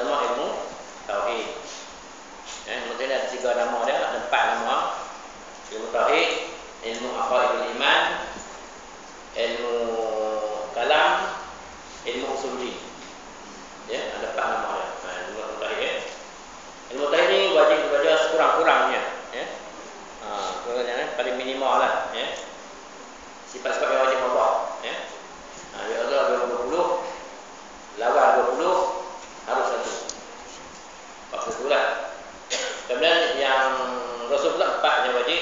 pertama ilmu tauhid. Maksudnya ada 3 nama dia, ada 4 nama. Ilmu tauhid, ilmu aqaidul iman, ilmu kalam, ilmu usul din. Ya, ada 4 nama dia. Ilmu tauhid. Ilmu tauhid ni wajib belajar sekurang-kurangnya, ya. Paling minimal lah, ya. Sifat-sifat yang wajib Allah, ya. Dia ada 20, lawan 20 harus 1. Waktu itulah. Kemudian yang Rasul pula 4 yang wajib,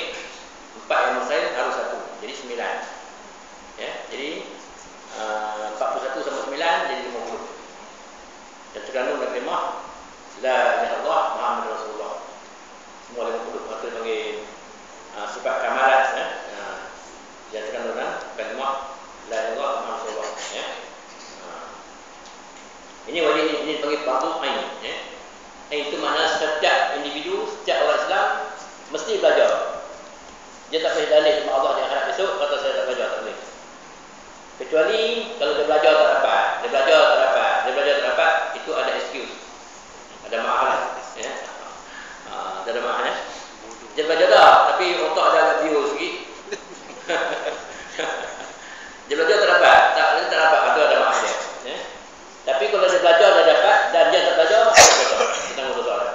4 yang mustahil harus 1. Jadi 9. Ya, jadi 41 sama 9 jadi 50. Dan terkandung dalam kalimah la ilaha illallah Muhammadur Rasulullah. Semua 50 atau panggil sifat kamalat, ya. Yang terkandung dalam kalimah la ilaha illallah Muhammadur Rasulullah, ya. Ini wajib, ini panggil fardu ain, ya. Itu makna setiap individu, setiap orang Islam mesti belajar. Dia tak boleh dalih sama Allah di akhirat besok kata saya tak belajar, tak boleh. Kecuali kalau dia belajar tak dapat, dia belajar tak dapat, dia belajar tak dapat, itu ada excuse. Ada maaf, ya. Ada maaf, ya. Dia belajar dah, tapi otak ada agak biru sikit. Dia belajar tak dapat, tak dapat, itu ada maaf dia, ya. Tapi kalau dia belajar dah dapat dan dia tak belajar, kita tanggung dosa dia.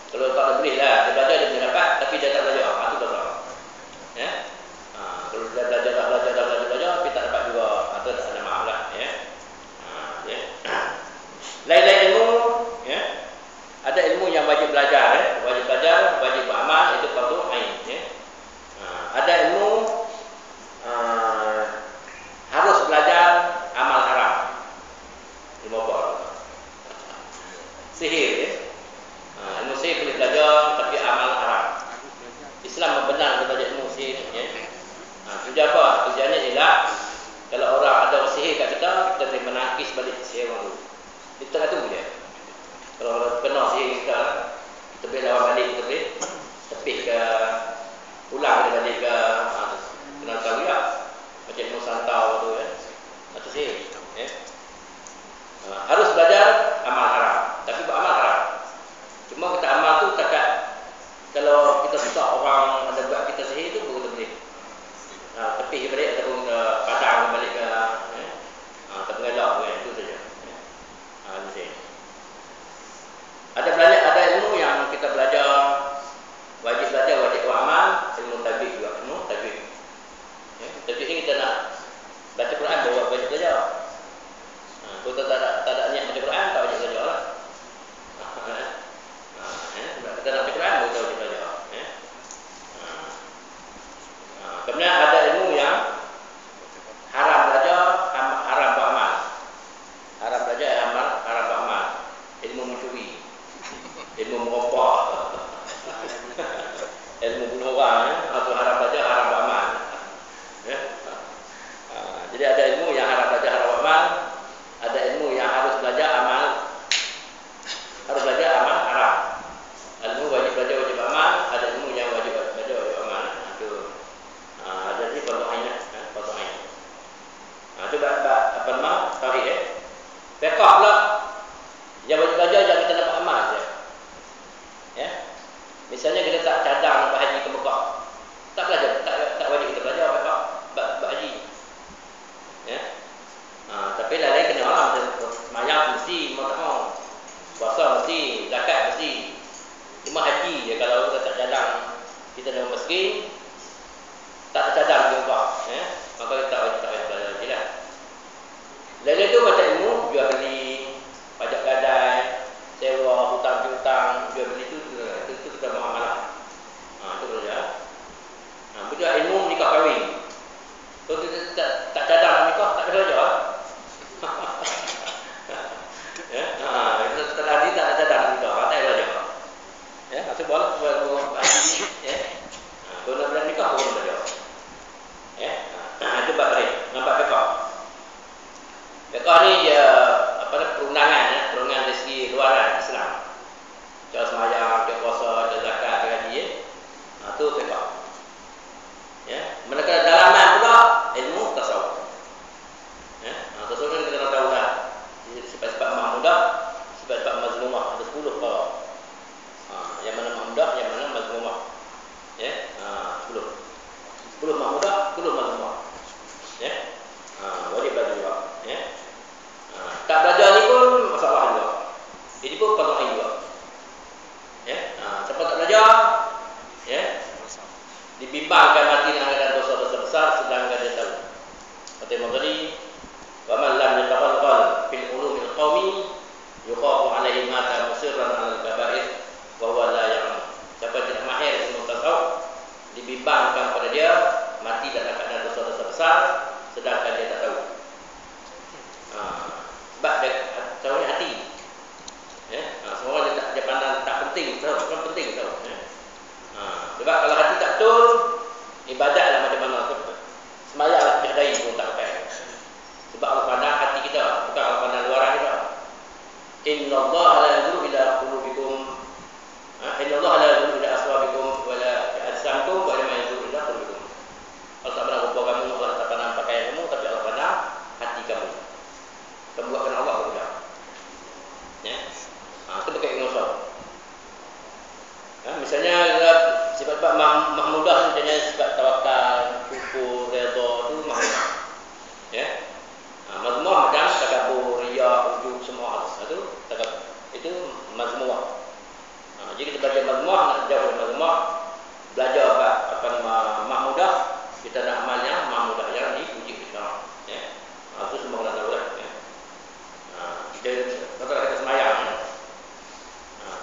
Kalau tak boleh lah, dia belajar dia boleh dapat, tapi dia tak belajar, itu dosa. Ya. Kalau dia belajar, tapi tak dapat juga, itu ada maaf lah, ya. Ya. Lain-lain ilmu, ya. Ada ilmu yang wajib belajar, ya. Wajib belajar, wajib beramal, itu fardu ain, ya. Ada ilmu harus belajar amal haram. Ilmu apa? Sihir, ya. Ilmu sihir boleh belajar, tapi amal haram. Islam membenarkan belajar ilmu sihir, ya. Tujuan apa? Tujuannya ialah kalau orang ada sihir kat kita boleh menangkis balik sihir orang tu. Kita tak tunggu dia. Kalau orang kena sihir kita boleh lawan balik, kita boleh tepih ke, pulang dia balik ke, kena tahu ya. Macam ilmu santau tu, ya. Atau sihir, ya. Harus belajar amal haram, tapi beramal haram. Cuma kita amal tu takat kalau kita susah orang ada buat kita sihir tu baru kita boleh tepih balik ataupun padang balik ke, ya. Tak mengelak ke, itu saja, ya. Ada belajar, ada ilmu yang kita belajar wajib belajar, wajib beramal, ilmu tajwid juga, ilmu tajwid. Ya, tajwid ni kita nak baca Quran baru wajib belajar. Kalau tak ada niat baca Quran, tak wajib belajar lah. Kita nak baca Quran baru wajib belajar, ya. Kemudian ada ilmu yang Kata Imam Ghazali, "Wa man lam yataqallal fil ulumil qaumi yukhafu alaihi mata musirran 'alal kaba'ir wa huwa la ya'lam." Siapa tidak mahir ilmu tasawuf, dibimbangkan pada dia mati dalam keadaan dosa-dosa besar sedangkan dia tak tahu. Sebab dia tahunya hati. Semua dia pandang tak penting, tahu bukan penting tahu. Sebab kalau hati tak betul, ibadatlah macam mana semayanglah tiada pun tak pakai. Sebab Allah pandang hati kita, bukan Allah pandang luaran kita. Innallaha la yanzuru ila qulubikum. Innallaha la yanzuru ila aswabikum wala ajsamikum wa la yanzuru ila qulubikum. Allah tak pandang rupa kamu, Allah tak pandang pakaian kamu, tapi Allah pandang hati kamu. Kamu buat kerana Allah juga. Ya. Itu pakai ingusah. Misalnya sifat-sifat mahmudah, misalnya sifat tawakal, syukur, redha, itu mahmudah. Ya. Mazmum macam takabur, riya, ujub, semua itu takabur. Itu mazmum. Jadi kita belajar mazmum, nak jauh dari mazmum, belajar apa mahmudah, kita nak amalnya mahmudah yang dipuji kita. Ya. Itu semua kena tahu lah. Ya. Kita semayang.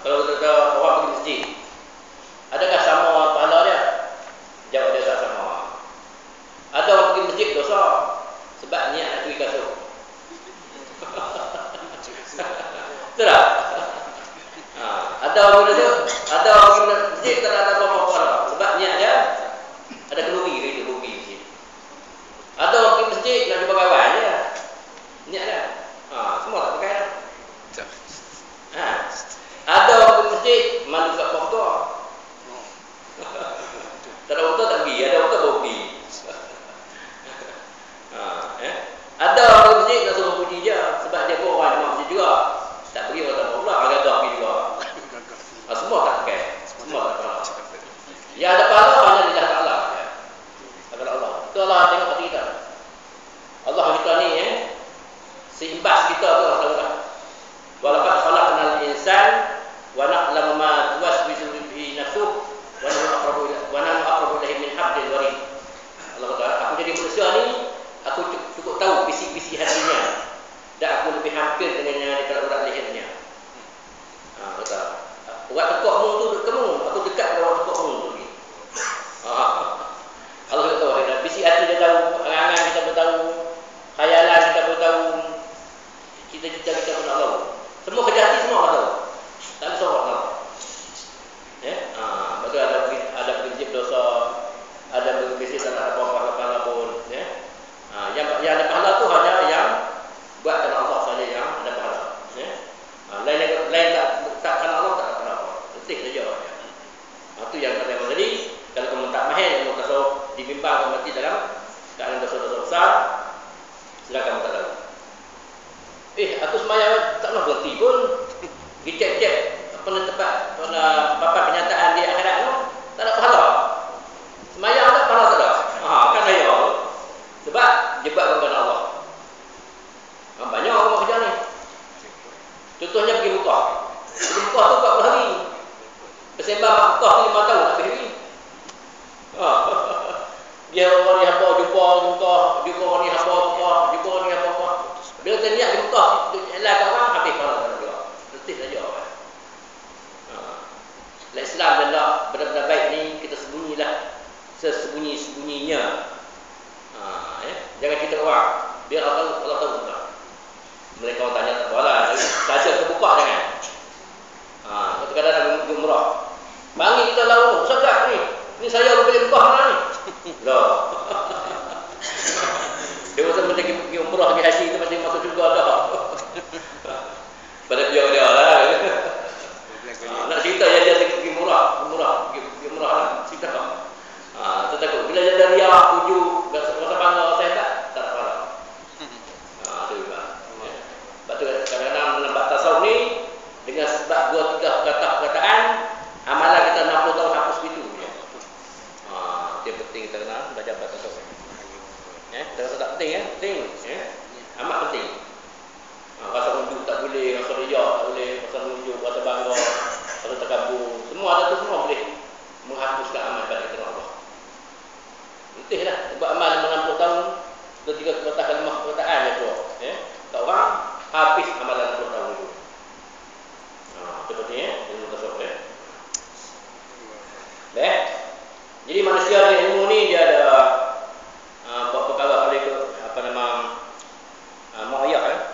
Kalau kita orang pergi masjid, adakah sama pahala dia? Jawab dia tak sama. Ada orang pergi masjid dosa sebab niat nak pergi kasut. Betul tak? Ada orang pergi masjid tak ada apa-apa pahala sebab niat dia ada keluri, rugi masjid. Ada orang pergi masjid nak jumpa kawan dia, niat dia. Semua tak pakai dah. Ada orang pergi masjid malu kat orang tua. Tak ada orang tua tak pergi, ada orang tua baru pergi. Ada orang pergi masjid nak suruh puji dia sebab dia pun orang jemaah masjid juga. Tak pergi orang tak tahu pula, agak dah pergi juga. Semua tak pakai, semua tak pahala. Yang ada pahala hanya lillahi ta'ala. Kepada Allah. Itu Allah tengok hati kita. Allah kita ni seimbas kita tu Allah tahu dah. Walaqad khalaqnal insan wa na'lamu ma tuwaswisu bihi nafsuhu wa nahnu aqrabu ilaihi min hablil warid. Allah kata, aku jadi manusia ni, aku cukup tahu bisi-bisi hatinya dan aku lebih hampir dengannya daripada urat lehernya. Kata, urat tekukmu tu kamu, aku dekat dengan urat tekukmu tu ni. Allah kata, bisi hati dia tahu, angan kita pun tahu, khayalan kita pun tahu, cita-cita kita pun tahu. Semua kerja hati semua Allah tahu. Tak ada seorang tahu. Betul ada prinsip dosa, ada berkesi tak ada apa-apa pun. Yang ada pahala tu hanya yang buat kerana Allah saja yang ada pahala. Lain tak kerana Allah tak ada pahala. Letih saja. Itu yang kata Imam tadi. Kalau kamu tak mahir, kamu tasawuf dibimbang kamu mati dalam keadaan dosa-dosa besar, silakan kamu tak tahu. Aku semayang tak nak berhenti pun. Pergi cek-cek pernah tempat, pernah papan kenyataan di akhirat tu, tak ada pahala. Semayang tak pahala tak ada. Kan saya. Sebab jebat kerana Allah. Banyak orang buat kerja ni. Contohnya pergi Mekah. Pergi Mekah tu 40 hari. Bersembang Mekah tu 5 tahun tak pergi. Dia orang ni apa jumpa orang ni apa, jumpa orang ni apa. Bila kita niat di Mekah, jalan kat orang, habis pahala tak ada. Letih saja. Islam dan benar-benar baik ni, kita sembunyilah sesembunyi-sembunyinya. Jangan kita orang. Biar Allah tahu juga. Mereka orang tanya tak apalah. Saja terbuka jangan. Kadang-kadang nak umrah. Panggil kita lalu, Ustaz ni. Ni saya orang beli Mekah mana ni? Loh. Dia masa pergi umrah, pergi haji, kita masih masuk juga dah. Pada biar dia lah. Nak cerita yang dia pergi murah lah. Cerita tak? Saya takut. Bila dia dari riak, ujuk, rasa bangga, saya tak pahala. Itu juga. Sebab tu kadang-kadang dalam bab tasawuf ni, dengan sebab 2-3 perkataan, amalan kita 60 tahun hapus begitu. Itu yang penting kita kena belajar bab tasawuf. Tak rasa tak penting penting. Amat penting. Rasa unjuk tak boleh, rasa riak tak boleh, rasa unjuk, rasa bangga, rasa takabur, semua ada tu semua boleh menghapuskan amal pada kita Allah. Letih lah. Buat amal 60 tahun, 3 3 kalimah perkataan je tu. Tak orang habis amalan 60 tahun dulu. Seperti ilmu tasawuf Jadi manusia ni ilmu ni dia ada buat perkara boleh ke apa nama muayyah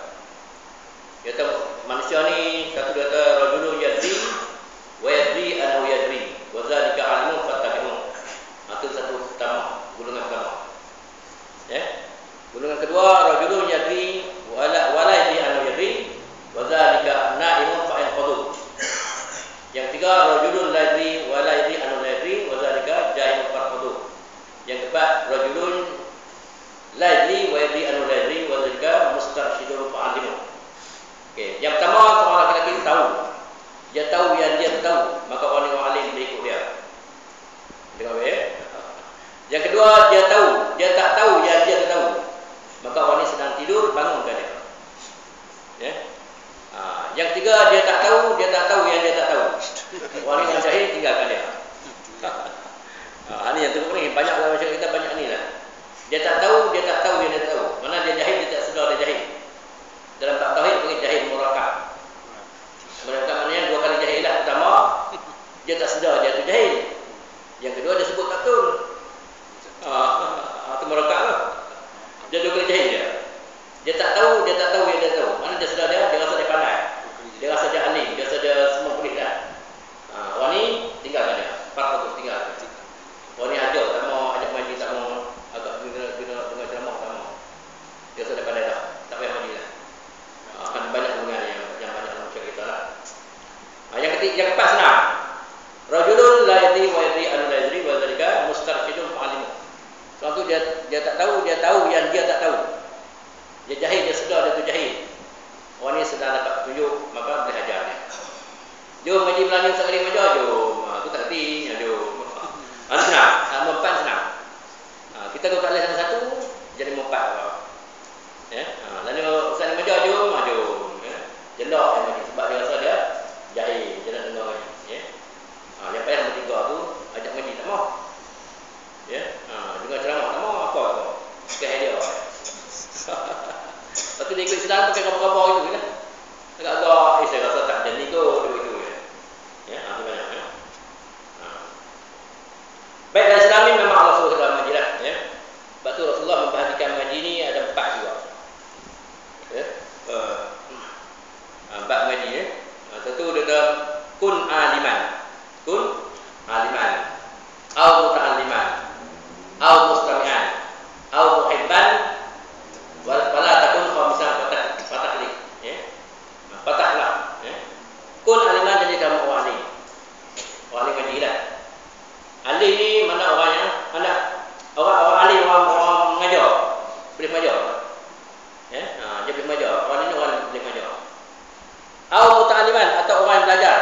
Dia tahu manusia ni satu dia kata rajulun yadri wa yadri annahu yadri wa zalika alimun fattabi'un. Itu satu pertama, golongan pertama. Golongan kedua rajulun yadri wa la yadri annahu yadri wa zalika na'imun fa'inqadhu. Yang tiga rajulun la yadri wa la yadri annahu la yadri wa zalika jahilun fa'inqadhu. Yang keempat rajulun la yadri wa yadri annahu la yadri wa zalika mustarsyidun fa'alimun. Okey, yang pertama seorang lelaki tahu. Dia tahu yang dia tahu, maka orang yang alim dia ikut dia. Dengar Yang kedua dia tahu, dia tak tahu yang dia tak tahu. Maka orang ni sedang tidur, bangunkan dia. Yang ketiga dia tak tahu yang dia tak tahu. Orang ni yang jahil, tinggalkan dia. Ini yang teruk ni, banyak orang masyarakat kita banyak ni lah. Dia tak tahu yang dia tak tahu. Mana dia jahil, dia tak sedar dia jahil. Dalam bab tauhid panggil jahil murakab. Murakab maknanya 2 kali jahil lah. Pertama, dia tak sedar dia tu jahil. Yang kedua dia sebut tak betul. Itu murakab lah. Dia 2 kali jahil dia. Dia tak tahu yang dia tahu. Mana dia sedar dia rasa dia pandai. Dia rasa dia alim, dia rasa dia semua boleh dah. Orang ni tinggalkan dia. Patut tinggal. Orang ni ajar, tak mau ajak majlis, tak mau agak guna ceramah, tak mau. Dia rasa dia pandai dah. Tak payah majlis lah. Akan banyak hubungan yang banyak dalam masyarakat kita lah. Yang keempat senang. Rajulun la yadri wa yadri an la yadri wa dzalika mustarsyidun fa'alimu. Sebab tu dia tak tahu yang dia tak tahu. Dia jahil, dia sedar dia tu jahil. Orang ni sedang dapat petunjuk, maka boleh ajar dia. Jom ngaji Melayu sekali ajar, jom. Aku tak reti, jom. Senang. Mempan senang. Kita kalau tak boleh satu-satu, jadi mempan. Lalu ustaz ni ajar, jom. Jelak dia ngaji sebab dia rasa dia jahil, dia nak dengar ngaji. Yang payah nombor 3 tu ajak ngaji tak mau. Dengar ceramah tak mau, apa tu? Pakai dia. Lepas tu dia ikut Islam pakai khabar-khabar itu kan. Agak-agak saya rasa tak jadi kot begitu itu banyak Baik, dalam Islam ni memang Allah suruh kita mengaji lah Sebab tu Rasulullah memperhatikan mengaji ni ada 4 juga. Bab mengaji satu dia kata kun aliman au muta'alliman au mustami'an au muhibban wala takun khamisan fatahlik fatahlah kun aliman, jadi kamu orang alim ngaji lah. Alim ni mana orangnya? Orang alim, orang mengajar, boleh mengajar. Dia boleh mengajar. Orang ni orang boleh mengajar. Au muta'alliman, atau orang yang belajar.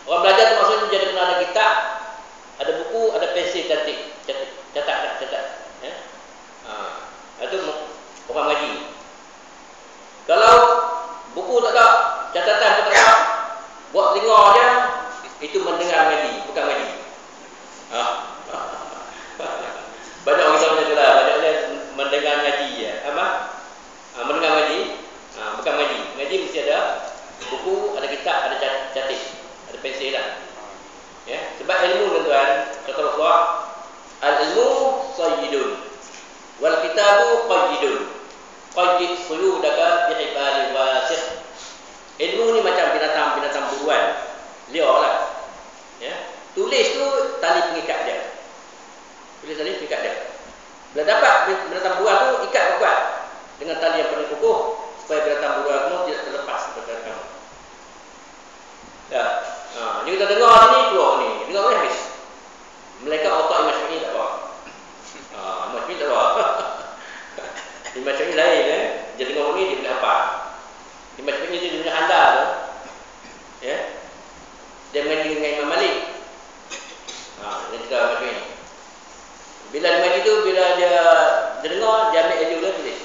Orang belajar tu maksudnya dia kena ada kitab, ada buku, ada pensel catat. Itu orang ngaji. Kalau buku tak ada, catatan pun tak ada, buat telinga dia, itu mendengar ngaji, bukan ngaji. Banyak orang kita macam tu lah, banyak dia mendengar ngaji ya. Mendengar ngaji, bukan ngaji. Ngaji mesti ada buku, ada kitab, ada catat, ada pensel lah. Sebab ilmu tuan-tuan, kata Rasulullah, al-ilmu sayyidun wal kitabu qayyidun. Qayyid suyudaka bi'ibali wasih. Ilmu ni macam binatang buruan, liar lah. Tulis tu tali pengikat dia. Bila dapat binatang buruan tu, ikat kuat dengan tali yang paling kukuh supaya binatang buruan kamu tidak terlepas daripada kamu. Ni kita dengar sini, keluar ni. Dengar ni habis. Malaikat otak Imam Syafi'i tak apa. Imam Syafi'i tak apa. Imam Syafi'i lain dia dengar ni dia boleh hafal. Imam Syafi'i dia punya handal tu. Dia mengaji dengan Imam Malik. Dia cerita Imam Syafi'i. Bila dia mengaji tu, bila dia dengar, dia ambil ilmu dia tulis.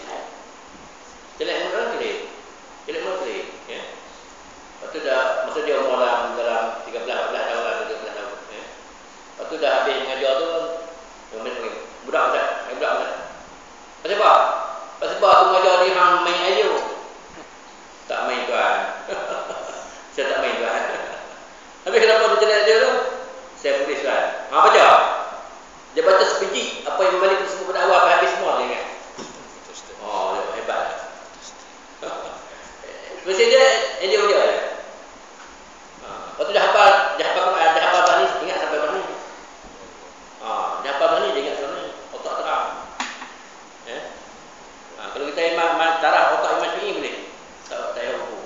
Jelek mulut tulis. Lepas tu dah, maksud dia umur dalam 13-14 tahun lah, 13 tahun. Lepas tu dah habis mengajar tu, budak Ustaz. Lepas Sebab tu mengajar dia hang main ayo. Tak main tuan. Saya tak main tuan. Habis kenapa dia jelek dia tu? Saya tulis tuan. Baca. Dia baca sepiji apa yang membalik semua pada awal sampai habis semua dia ingat. Oh, hebat. Mesti dia dia. Lepas tu dah hafal Quran, dah hafal tadi ingat sampai mana ni. Dah hafal tadi dia ingat sampai mana ni. Otak terang. Kalau kita imam tarah otak Imam Syafi'i boleh. Tak payah buku.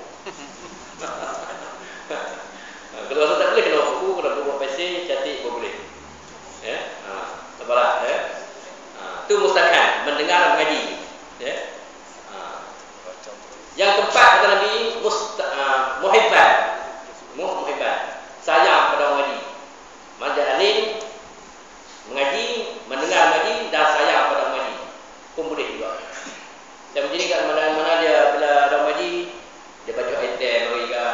Kalau rasa tak boleh kena buku, kena buku PC, catik pun boleh. Sabarlah itu mustami'an, mendengar mengaji. Yang keempat kata Nabi muhibban. Sayang pada orang mengaji. Majlis mengaji, mendengar mengaji dan sayang pada orang mengaji. Pun boleh juga. Dan begini kat mana-mana dia bila ada mengaji, dia baca item bagi ke,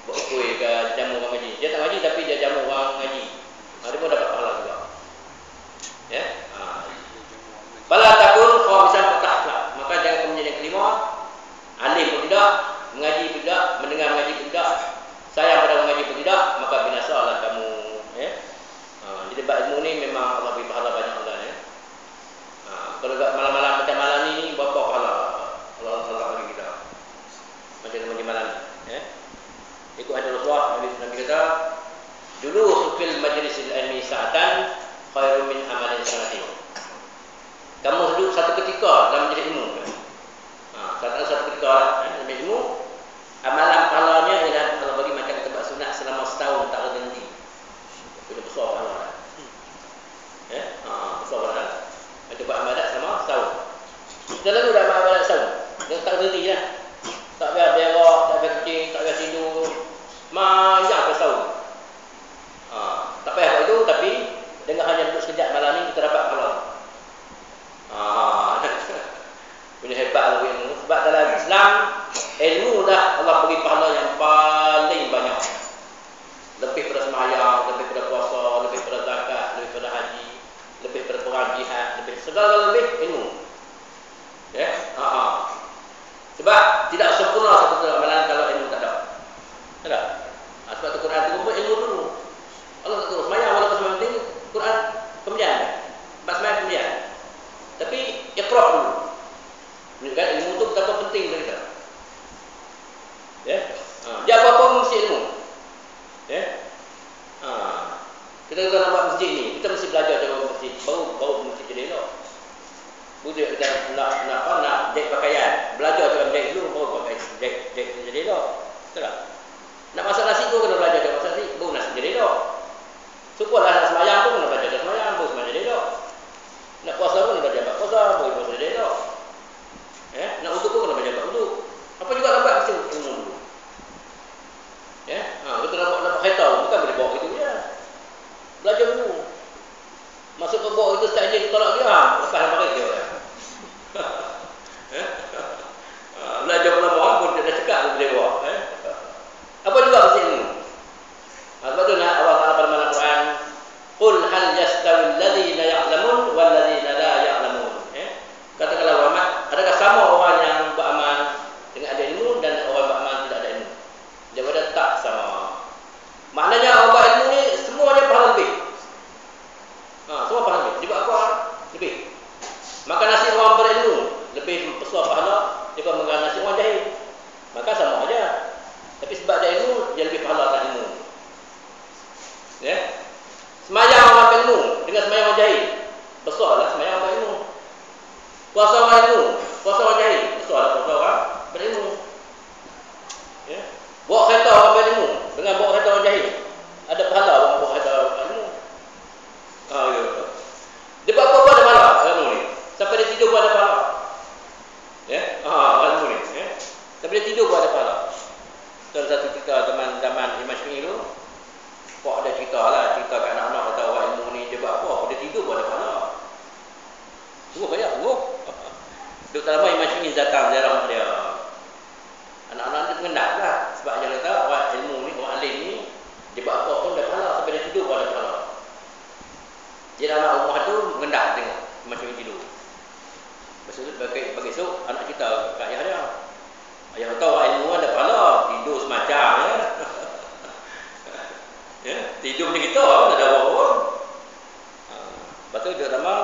buat kuih ke, jamu orang mengaji. Dia tak mengaji tapi dia jamu orang mengaji. Dia pun dapat pahala juga. Fala takun khamisan fatahlah. Maka jangan kemudian yang kelima, alim pun tidak, mengaji pun tidak, mendengar mengaji pun tidak, sayang pada mengaji pun tidak, maka binasalah kamu. Jadi bab ilmu ni memang Allah beri pahala banyak Allah kalau malam-malam macam malam ni berapa pahala Allah bagi kita. Macam malam ni. Ikut hadis Rasulullah Nabi kata, "Dulu fil majlisil ilmi sa'atan khairun min amalin sanatin." Kamu duduk satu ketika dalam majlis ilmu. Satu ketika dalam majlis ilmu, amalan pahalanya ialah Allah bagi macam kita buat sunat selama setahun tak ada henti. Itu besar pahala. Besar pahala. Kita buat amalan selama setahun. Kita lalu dah buat amalan setahun. Dia tak berhenti lah. Tak biar berak, tak biar kencing, tak biar tidur. Manjang ke setahun. Tak payah buat itu, tapi dengan hanya duduk sekejap malam ni kita dapat pahala. Punya hebat lagi ilmu. Sebab dalam Islam, ilmu dah Allah beri pahala yang paling banyak. Lebih pada sembahyang, lebih pada puasa, lebih pada zakat, lebih pada haji, lebih pada perang jihad, lebih segala lebih ilmu. Sebab tidak sempurna satu amalan kalau ilmu tak ada. Tak? Sebab tu Quran tu ilmu dulu. Allah tak terus sembahyang walaupun sembahyang penting, Quran kemudian. Sebab sembahyang kemudian. Tapi iqra' dulu. Menunjukkan ilmu tu betapa penting bagi kita. Dia apa-apa mesti ilmu. Kita nak buat masjid ni, kita mesti belajar cara buat masjid. Baru masjid jadi elok. Budak kita nak jahit pakaian, belajar cara jahit dulu baru pakai jahit jadi elok. Betul tak? Nak masak nasi tu kena belajar cara masak nasi, baru nasi jadi elok. Supaya nak sembahyang pun kena belajar cara sembahyang, baru sembahyang jadi elok. Nak puasa pun kena belajar puasa, baru puasa jadi elok. Nak uduk pun kena belajar uduk. Apa juga lambat mesti ilmu dulu. Kita nak kereta bukan boleh bawa itu je. Belajar dulu. Masuk ke bawa itu start je tolak dia. Lepas nak dia. Belajar lama pun dia dah cekak boleh bawa. Apa juga mesti ilmu. Sebab tu nak Allah Taala firman Al-Quran, "Qul hal yastawi alladhina ya'lamun wal ladzina la ya'lamun." Katakanlah Muhammad, adakah sama orang yang beramal dengan ada ilmu dan orang beramal tidak ada ilmu? Jawapan tak sama. Maknanya orang berilmu ni semuanya pahala lebih. Semua pahala lebih. Sebab apa? Lebih. Maka nasi orang berilmu lebih besar pahala daripada makan nasi orang jahil. Maka sama aja. Tapi sebab ada ilmu, dia lebih pahala dengan ilmu. Semayang orang berilmu dengan semayang orang jahil, besarlah semayang orang berilmu. Puasa orang ilmu, puasa orang jahil, besarlah puasa orang berilmu. Bawa kereta orang berilmu dengan bawa kereta orang jahil, ada pahala orang bawa kereta orang berilmu. Dia buat apa-apa ada pahala ilmu ni. Sampai dia tidur pun ada pahala. Ilmu ni. Sampai dia tidur pun ada pahala. Dalam satu cerita zaman Imam Syafi'i tu, kok ada cerita kat anak-anak kata orang ilmu ni dia buat apa? Dia tidur pun ada pahala. Semua banyak. Duk lama Imam Syafi'i datang ziarah dia. Anak-anak dia mengendap lah. Sebab dia kata orang ilmu ni, orang alim ni, dia buat apa pun ada pahala. Sampai dia tidur pun ada pahala. Jadi anak rumah tu mengendap tengok Imam Syafi'i tidur. esok anak kita kat ayah dia. Ayah tahu ilmu ada pahala, tidur semacam ya. Ya, tidur macam kita tak ada apa pun. Lepas tu dia ramal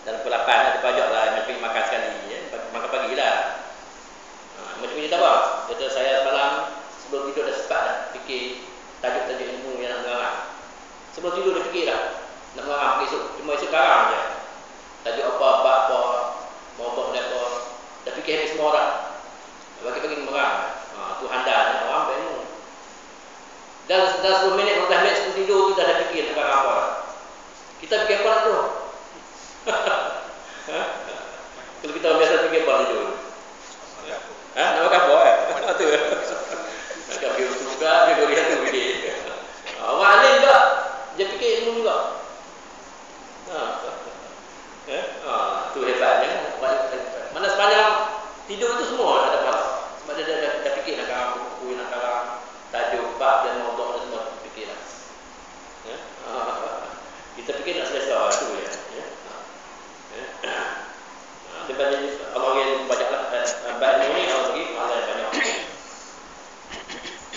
dalam pukul 8 ada pajak lah, pergi makan sekali ya. Makan pagi lah. Macam ni tak apa. Kata saya semalam sebelum tidur dah sempat dah fikir tajuk-tajuk ilmu yang nak mengarang. Sebelum tidur dah fikir dah nak mengarang esok. Cuma esok karang je. Tajuk apa, bab apa, mau buat apa. Dah fikir habis semua orang. Bagi-bagi mengarang. Tu handal orang ambil ilmu. Dan 10 minit, 15 minit sebelum tidur tu dah ada fikir nak karang apa. Kita fikir apa tu? Kalau kita biasa fikir apa tidur? Nak makan apa tu? Nak pergi suka, dia boleh tu fikir. Orang alim juga, dia fikir ilmu juga. Tu hebatnya. Mana sepanjang tidur tu semua ada pahala. Sebab dia dah fikir nak karang buku, nak karang tajuk, bab dan maudhu' dan semua fikir lah. Kita fikir nak selesa tu ya. Daripada Allah yang banyaklah bab ini Allah bagi pahala banyak.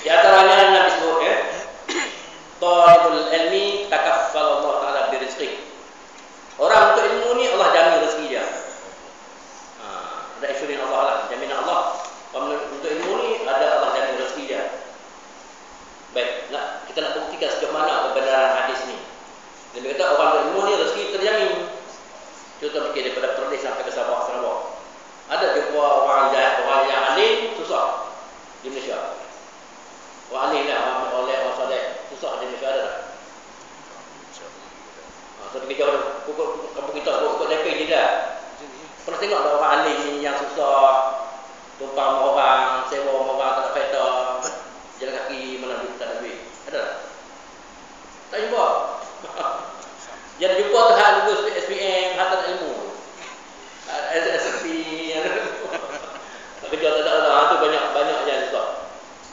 Di antaranya Nabi sebut ya, talibul ilmi takaffal Allah Taala birizqi. Orang untuk ilmu ni Allah jamin rezeki dia. Ada insurans Allah lah, jaminan Allah. Untuk ilmu ni ada Allah jamin rezeki dia. Baik, kita nak buktikan sejauh mana kebenaran hadis ni. Dia kata orang untuk ilmu ni rezeki terjamin. Contoh fikir daripada Perlis sampai ke Sabah, Sarawak. Ada jumpa orang yang alim susah di Malaysia. Orang alim lah, orang soleh susah di Malaysia ada tak? So pergi jauh kampung kita ikut DP je dah. Pernah tengok tak orang alim ni yang susah tumpang orang, sewa orang tak ada kereta, jalan kaki mana duit tak ada duit. Ada tak? Tak jumpa. Yang jumpa tu hak lulus SPM, hatan ilmu. SSP kerja tak ada tu banyak yang susah.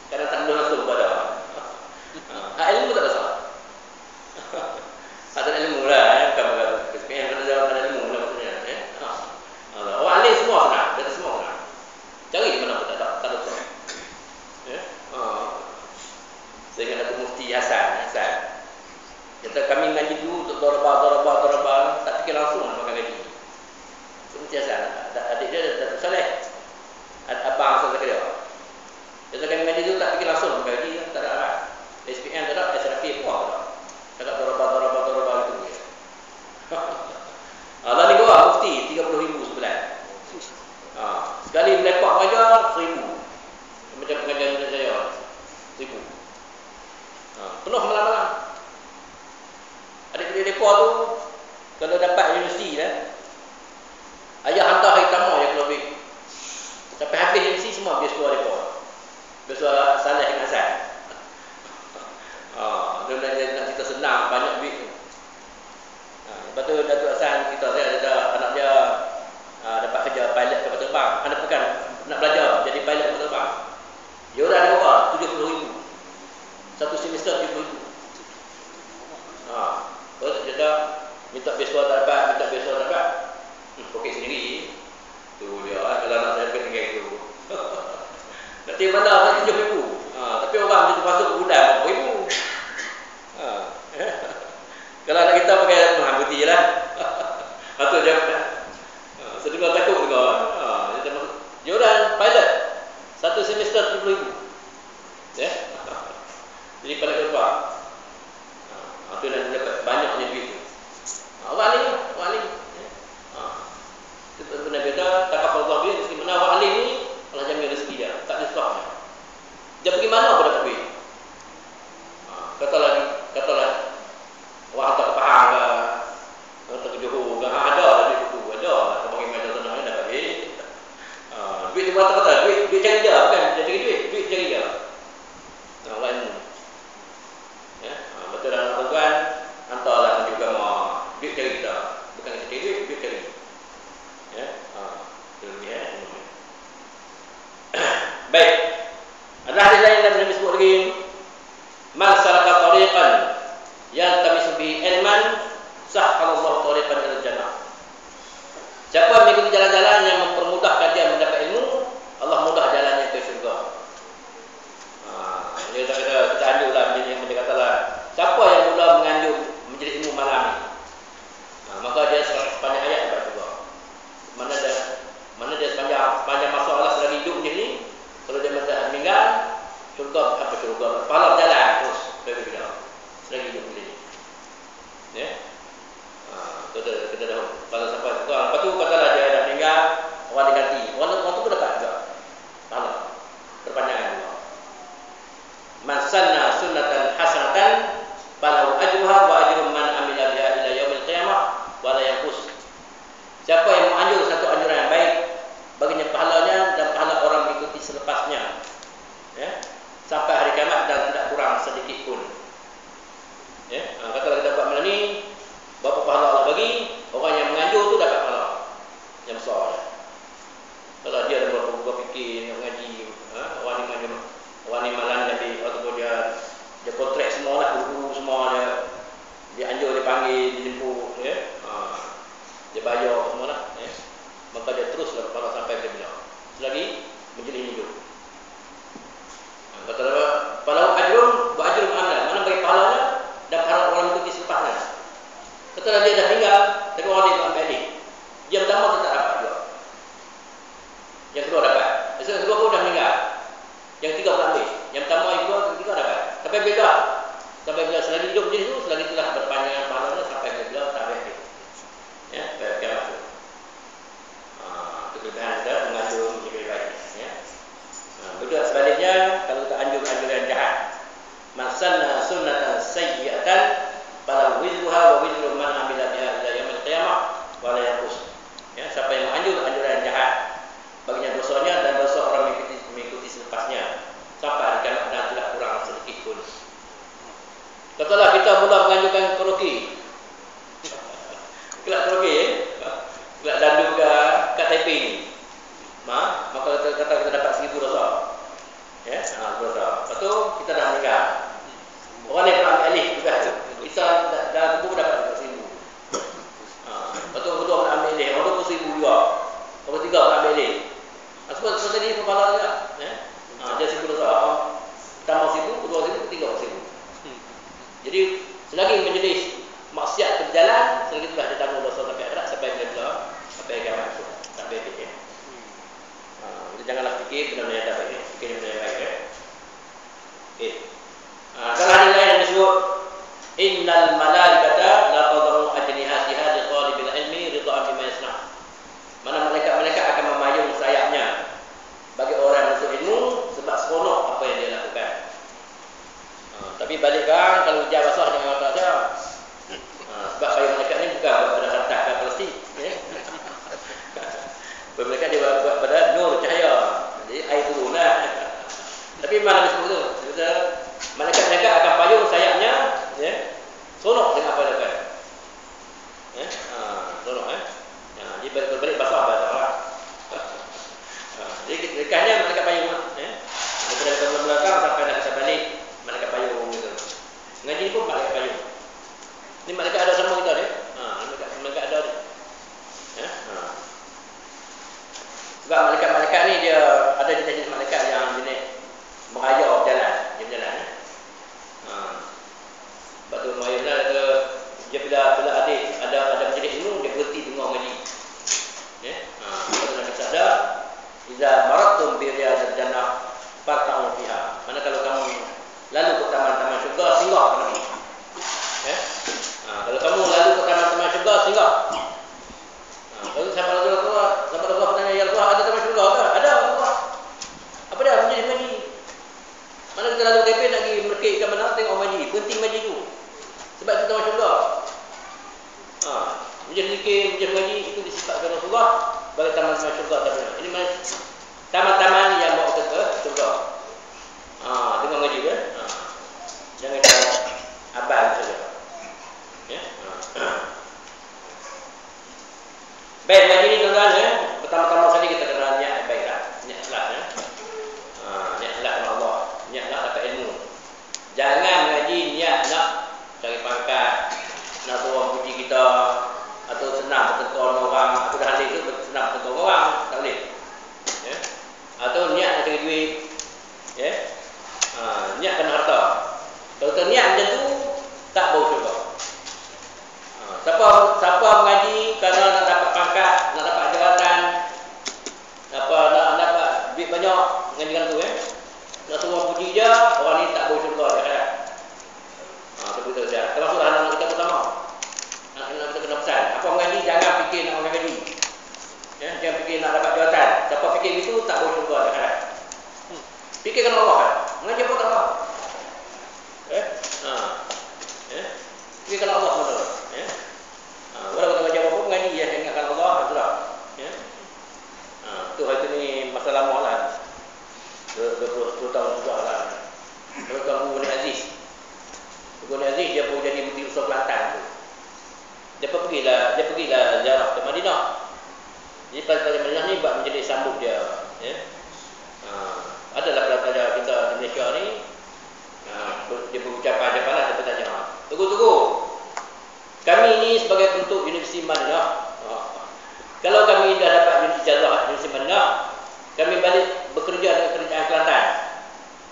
Kadang tak boleh langsung pada. Hak ilmu tak ada salah. Hatan ilmu lah bukan SPM hatan ilmu lah maksudnya orang alim semua senang, kata semua senang. Cari di mana pun tak ada susah. Saya ingat Datuk Mufti Hasan. Kata kami ngaji dulu untuk dorabah, tak fikir langsung nak makan gaji. Sentiasa adik dia Datuk Saleh, abang saya dia. Kata kami ngaji dulu tak fikir langsung makan gaji, tak ada arah. SPM tak ada, SRP pun tak ada. Dorabah itu. Lalu gua mufti 30,000 sebulan. Sekali melepak mengajar 1,000. Macam pengajian saya 1,000. Penuh malam-malam. Adik-adik mereka tu kalau dapat universiti lah, ayah hantar hari pertama je keluar duit. Sampai habis universiti semua biasa mereka. Biasa Saleh dengan Hasan. Dia nak cerita senang, banyak duit tu. Lepas tu Datuk Hasan cerita saya ada anak dia dapat kerja pilot kapal terbang. Anak bukan nak belajar jadi pilot kapal terbang. Dia orang ada berapa? 70,000. Satu semester 70,000. Dia minta beasiswa tak dapat, poket sendiri. Tu dia kalau nak saya tinggal itu. Nanti mana 7,000. Tapi orang itu masuk bulan berapa ribu. Kalau anak kita pakai menghambuti je lah. Atau dia sedengar takut dengar. Dia orang pilot satu semester 70,000. Ya. Jadi pilot terbang. Itu dah dapat banyaknya duit. Orang alim. Itu benar beda takaful Allah dia mesti mana orang alim ni Allah jamin rezeki dia, tak ada susahnya. Dia pergi mana pun dapat duit. Katalah orang hantar ke Pahang ke, hantar ke Johor ke, ada duit tu, ada. Atau bagi macam sana dapat duit. Duit tu kata duit cari dia, bukan dia cari duit cari dia. Orang ilmu. Betul dalam Al-Quran, hantarlah juga mau duit cari kita, bukan kita cari duit cari. Ya, itu ya. Baik. Ada hadis lain yang Nabi sebut lagi, man salaka tariqan yaltamisu bihi ilman sahhalallahu tariqan ila jannah. Siapa yang mengikuti jalan-jalan yang mempermudahkan Yang kedua dapat. Yang kedua pun dah meninggal. Yang tiga pun ambil. Yang pertama, yang kedua, yang ketiga dapat. Sampai bila? Sampai bila selagi hidup macam itu, selagi itulah berpanjangan pahalanya sampai bila tak habis. Ya, biar masuk. Itu kelebihan kita mengandung lebih baik. Ya. Betul sebaliknya, kalau kita anjur-anjuran jahat, masanna sunnatan sayyi'atan fala wizruha wa wizru man amila biha ila yaumil qiyamah wa la yanqus. Ya, siapa yang menganjur-anjuran jahat, baginya dosanya dan dosa orang mengikuti selepasnya sampai hari kiamat dan tidak kurang sedikit pun. Katalah kita mula menganjurkan karaoke. Kelak karaoke, kelak dandu kat Taipei ni. Maka kita kata kita dapat 1000 dosa. Ya, dosa. Lepas tu kita dah meninggal. Orang yang pernah ambil alih juga tu. Kita dalam kubur dapat 1000. Lepas tu kedua pernah ambil alih, orang 20,000 juga. Orang tiga pernah ambil alih. Sebab tadi pembalas juga. Ya. Dia 1000 dosa. Tambah 1000, kedua 1000, ketiga 1000. Jadi selagi majlis maksiat berjalan, selagi itulah dia tanggung dosa sampai akhirat sampai bila sampai kiamat tu. Sampai fikir. Jadi janganlah fikir benda-benda yang tak baik, fikir benda yang baik. Okey. Dalam hadis lain yang disebut innal malaikata la tadru ajnihatiha li talibil ilmi ridhaan bima yasna. Mana malaikat-malaikat akan memayung sayapnya bagi orang yang menuntut ilmu sebab seronok apa yang dia lakukan. Tapi balikkan kalau hujan basah jangan mata saja. Sebab payung malaikat ni bukan buat pada kertas dan plastik, ya. Malaikat dia buat pada nur cahaya. Jadi air turunlah. Tapi mana disebut tu? Malaikat-malaikat akan payung sayapnya, ya. Seronok dengan apa dia lakukan. Ya. Seronok, dia berbalik basah basah. Jadi dekatnya malaikat payung, ya. Daripada belakang sampai nak kita balik malaikat payung gitu. Ngaji pun malaikat payung. Ni malaikat ada sama kita ni. Malaikat ada ni. Ya. Sebab malaikat-malaikat ni dia ada jenis-jenis malaikat yang jenis merayau jalan, dia berjalan. Sebab tu merayau jalan dia bila ada majlis ilmu dia berhenti dengar ngaji. Ya. Kalau nak kita ada iza maratum bi riyadil jannah farta'u fiha. Mana kalau kamu lalu ke taman-taman syurga, singgah ke Nabi. Ya. Kalau kamu lalu ke taman-taman syurga, singgah. Kalau sampai Rasulullah bertanya, ya Rasulullah, ada taman syurga ke? Ada, Rasulullah. Apa dia? Menjadi mengaji. Mana kita lalu Taipei nak pergi merkik ke mana, tengok mengaji. Berhenti mengaji tu. Sebab itu taman syurga. Menjadi zikir, menjadi mengaji, itu disifatkan Rasulullah bagi taman-taman syurga. Ini taman-taman yang bawa kita ke syurga. Dengan mengaji kan? Jangan kita abal saja. Ya. Baik, mengaji ni tuan-tuan, ya. Pertama-tama sekali kita kena niat baiklah. Niat akhlak, ya. Niat akhlak dengan Allah. Niat nak dapat ilmu. Jangan mengaji niat nak cari pangkat, nak orang puji kita, atau senang bertengkar dengan orang. Aku dah hadis tu senang bertengkar dengan orang, tak boleh. Ya. Atau niat nak cari duit. Ya. Niat kena harta. Kalau kita niat macam tu, tak bau syurga. Siapa mengaji kerana nak dapat pangkat, nak dapat jabatan, nak dapat duit banyak, mengaji kan tu, ya. Nak suruh puji je, orang ni tak bau syurga dia kata. Itu betul saja. Termasuklah anak kita pertama. Anak kita kena pesan. Apa mengaji, jangan fikir nak orang gaji. Ya, jangan fikir nak dapat jabatan. Siapa fikir gitu, tak bau syurga dia kata. Fikirkan Allah kan. Mengaji apa tak apa. Fikirkan Allah betul. Ya. Walau kita baca apa-apa mengaji, ya, ingatkan Allah, itulah. Ya. Tu hari ni masa lama lah. 20 tahun sudah lah. Kalau Guru Ni Aziz. Guru Ni Aziz dia pun jadi Menteri Usaha Kelantan tu. Dia pergilah ziarah ke Madinah. Jadi pada Madinah ni buat menjadi sambut dia, ya. Adalah pelajar kita di Malaysia ni, dia berucapan dia bertanya, tunggu, kami ini sebagai bentuk Universiti Madinah, kalau kami dah dapat ijazah Universiti Madinah, kami balik bekerja dengan kerajaan Kelantan.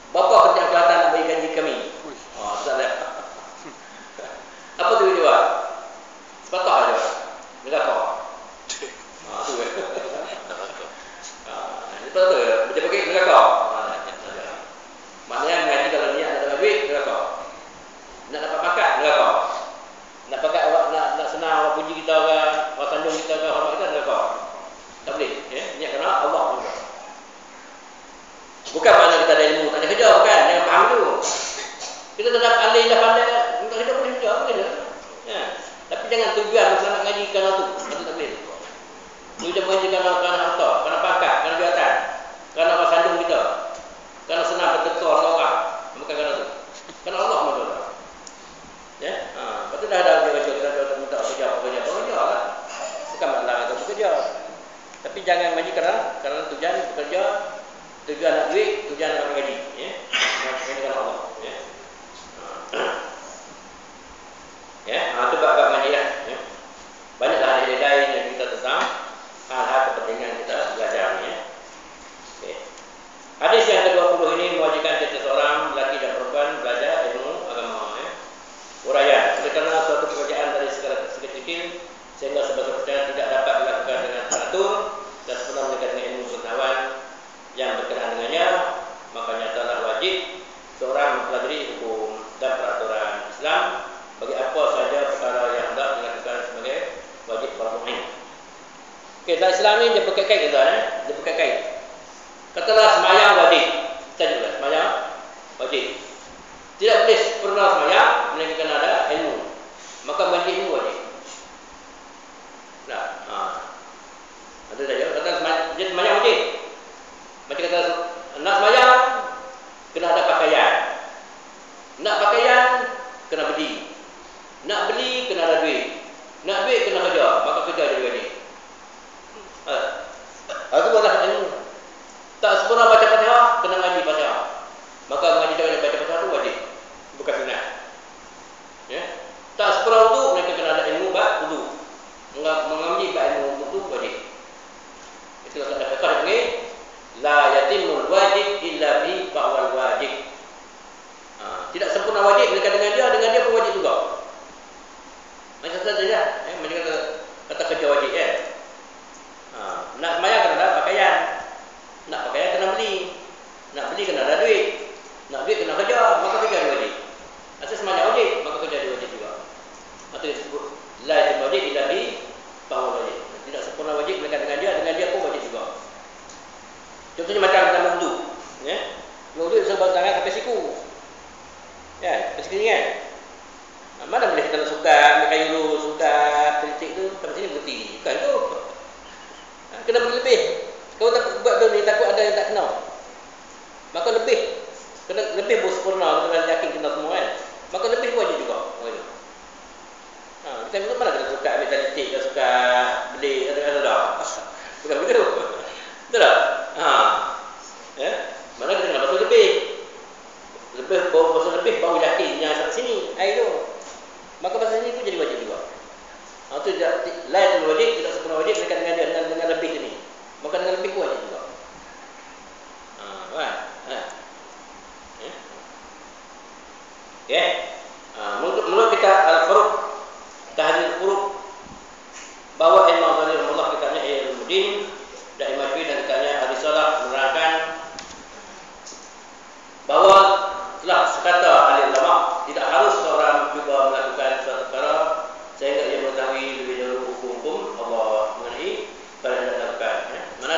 Berapa kerajaan Kelantan nak bagi gaji kami? Soalan. Apa tu dia buat? Sepatah je. Berapa? Tu. neraka. Maknanya mengaji kalau niat nak dapat duit, neraka. Nak dapat pakat, neraka. Nak pakat awak nak senang awak puji kita ke, awak sanjung kita ke, hormat kita, neraka. Tak boleh, ya. Niat kerana Allah juga. Bukan makna kita ada ilmu, tak ada kerja, bukan. Jangan faham tu. Kita dah dapat alih, dah pandai, tak kerja boleh kerja, boleh tak? Ya. Tapi jangan tujuan kita nak ngaji kerana tu. Itu tak boleh. Tujuan mengaji kerana harta, kerana pakat, kerana jawatan, kerana orang sandung kita, kerana senang bertentu seorang. Bukan kerana tu. Kerana Allah mahu. Ya. Lepas tu dah ada kita minta kerja lah. Bukan masalah kita bekerja. Tapi jangan mengaji kerana tujuan bekerja, tujuan nak duit, tujuan nak mengaji. Ya. Mengaji kerana Allah. Ya. Ya, itu bab mengaji lah. Ya. Banyaklah hadis lain yang kita tentang hal-hal kepentingan kita belajar ni. Ya. Okay. Hadis yang ke-20 ini mewajibkan setiap seorang lelaki dan perempuan belajar ilmu agama. Ya. Uraian. Kerana suatu pekerjaan dari segala kecil sehingga sebesar-besarnya tidak dapat dilakukan dengan teratur dan sempurna menikah dengan ilmu pengetahuan yang berkenaan dengannya, maka nyatalah wajib seorang mempelajari hukum dan peraturan Islam bagi apa saja perkara yang hendak dilakukan sebagai wajib fardu ain. Okey, dalam Islam ni dia berkait-kait kita dia berkait-kait. Katalah sembahyang wajib. Kita juga sembahyang wajib. Tidak boleh sempurna sembahyang melainkan ada ilmu. Maka mengaji ilmu wajib. Nah, ada saja kata sembahyang wajib. Macam kata nak sembahyang kena ada pakaian. Nak pakaian kena beli. Nak beli kena ada duit. Nak duit kena kerja. Maka kerja jadi wajib. Itu adalah ilmu. Tak sempurna baca Fatihah kena ngaji Fatihah. Maka mengaji dengan baca Fatihah itu wajib. Bukan sunat. Ya. Tak sempurna wudu mereka kena ada ilmu bab wudu. Mengambil bab ilmu wudu itu wajib. Itu kata fiqh panggil la yatimul wajib illa bi fa'wal wajib. Tidak sempurna wajib melainkan dengan dia pun wajib juga. Macam saja macam kata kerja wajib kan. Nak sembahyang kena ada pakaian. Nak pakaian kena beli. Nak beli kena ada duit. Nak duit kena kerja, maka kerja dia wajib. Asal sembahyang wajib, maka kerja dia wajib juga. Atau disebut la yatimul wajib illa bi fa'wal wajib. Tidak sempurna wajib melainkan dengan dia pun wajib juga. Contohnya macam dalam wudu, ya. Wudu sebab tangan sampai siku. Ya, sampai sini kan. Mana boleh kita nak suka, ambil kayu dulu, suka kritik tu sampai sini berhenti. Bukan tu. Kena beri lebih. Kalau tak buat tu ni takut ada yang tak kenal. Maka lebih kena lebih sempurna kita yakin kita semua kan. Maka lebih wajib juga. Kita tu mana kita suka ambil kritik, kita suka beli ada. Bukan begitu. Betul tak? Ya. Mana kita kena pasal lebih. Pasal lebih baru yakin yang sampai sini. Air tu. Maka pasal sini tu jadi wajib juga. Itu lain wajib, tidak sempurna wajib dekat dengan lebih sini. Maka dengan lebih wajib juga. Kan? Ya. Menurut kita al-furuq tahdid furuq bahwa Imam Ghazali rahimahullah kitabnya Ilmuddin dan Imam Syafi'i dan kitabnya Ar-Risalah menerangkan bahwa telah sekata ahli ulama tidak harus seorang cuba melakukan suatu perkara sehingga ia mengetahui lebih dahulu hukum-hukum Allah mengenai perkara yang dilakukan. Mana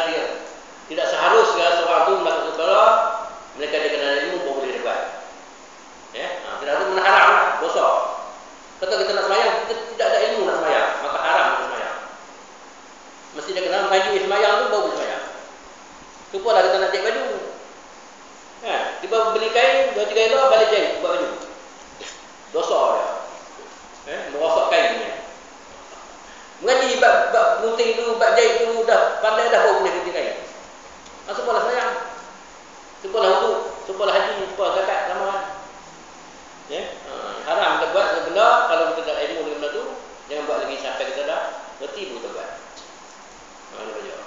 tidak seharusnya seorang itu melakukan perkara mereka dia kena ilmu baru boleh dapat. Ya, tidak harus haram lah, dosa. Kata kita nak sembahyang, kita tidak ada ilmu nak sembahyang, maka haram nak sembahyang. Mesti dia kena maju sembahyang tu baru boleh sembahyang. Supalah kita nak jahit baju. Tiba beli kain 2-3 helai balik jahit buat baju. Dosa dia. Merosok kainnya. Mengaji bab gunting tu, bab jahit tu dah pandai dah baru boleh gunting kain. Supalah sembahyang. Supalah wudu, supalah haji, supalah zakat sama. Ya, haram kita buat benda kalau kita tak ilmu dengan benda tu, jangan buat lagi sampai kita dah berhenti baru kita buat. Kena belajar.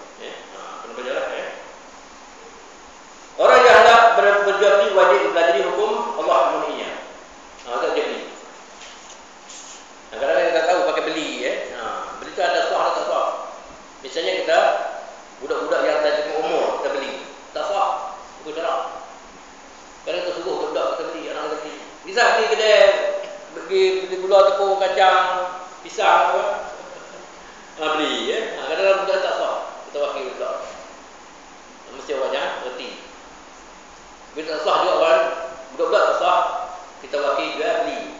Kena belajar lah. Orang yang hendak berjual beli wajib mempelajari hukum Allah mengenainya. Kita beli. Kadang-kadang kita tahu pakai beli. Beli tu ada sah atau tak sah. Misalnya kita budak-budak yang tak cukup umur kita beli, tak sah. kacang, pisang apa. Beli ya. Kadang-kadang budak tak sah. Kita wakil budak. Mesti awaknya reti. Bila tak sah juga orang, budak-budak tak sah, kita wakil jual beli.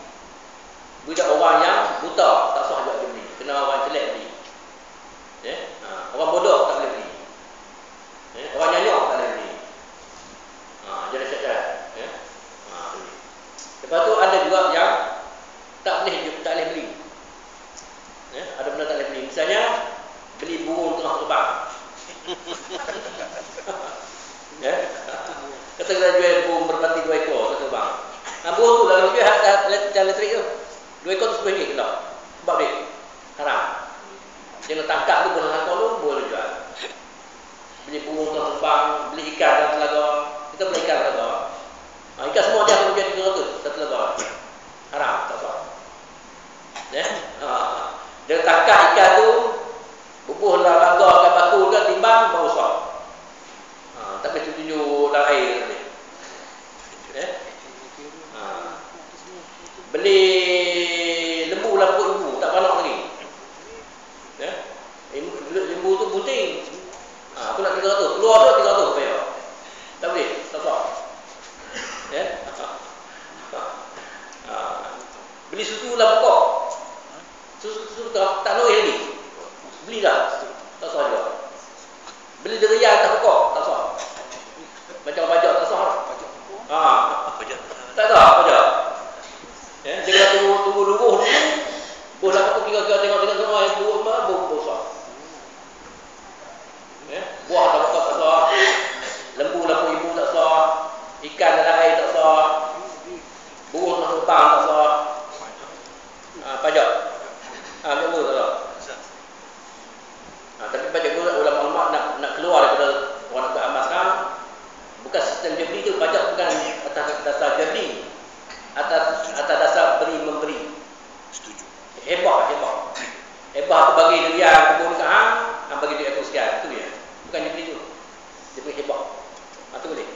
Budak orang yang buta tak sah juga dia beli. Kena orang celek beli. Ya. Orang bodoh tak boleh beli. Ya. Orang nyanyok tak boleh beli. Jadi syarat. Ya. Beli. Lepas tu ada juga yang tak boleh beli. Ya. Ada benda tak boleh beli. Misalnya beli burung tengah terbang. Ya. Kata kita jual burung berbati 2 ekor terbang. Burung tu lalu jual harga elektrik tu. 2 ekor tu RM10 kilo. Sebab dia haram. Jangan tangkap tu boleh hakau tu boleh jual. Beli burung tengah terbang, beli ikan dalam telaga. Kita beli ikan telaga. Ikan semua dia akan menjadi 200 satu telaga. Haram, tak sah. Ya. Dia tangkap ikan tu, bubuhlah bangga ke batu ke timbang baru sah. Tak boleh tunjuk dalam air tadi. Ya. Beli lembu lapuk ibu tak beranak lagi. Ya. Lembu tu bunting. Aku nak 300, keluar tu 300 bayar. Tak boleh, tak sah. Ya. Beli susu lah pokok. Susu tak noe lagi. Beli dah. Tak sah juga. Beli derian atas pokok, tak sah. Macam pajak tak sah. Tak sah pajak. Ya, dia tunggu luruh dulu. Buah dapat tu kira-kira tengok semua yang buah baru sah. Ya, buah tak sah. Lembu lapuk ibu tak sah. Ikan dalam air tak sah. Burung terbang tak sah. Pajak. Lembu tak sah. Tapi pajak tu ulama nak keluar daripada orang nak beramal sekarang. Bukan sistem jabri tu, pajak bukan atas dasar jabri. Atas dasar beri-memberi. Setuju. Hebah. Hebah tu bagi dia kebun ke hang, bagi dia ekor sekian. Itu ya. Bukan jabri tu. Dia beri hebah. Itu boleh.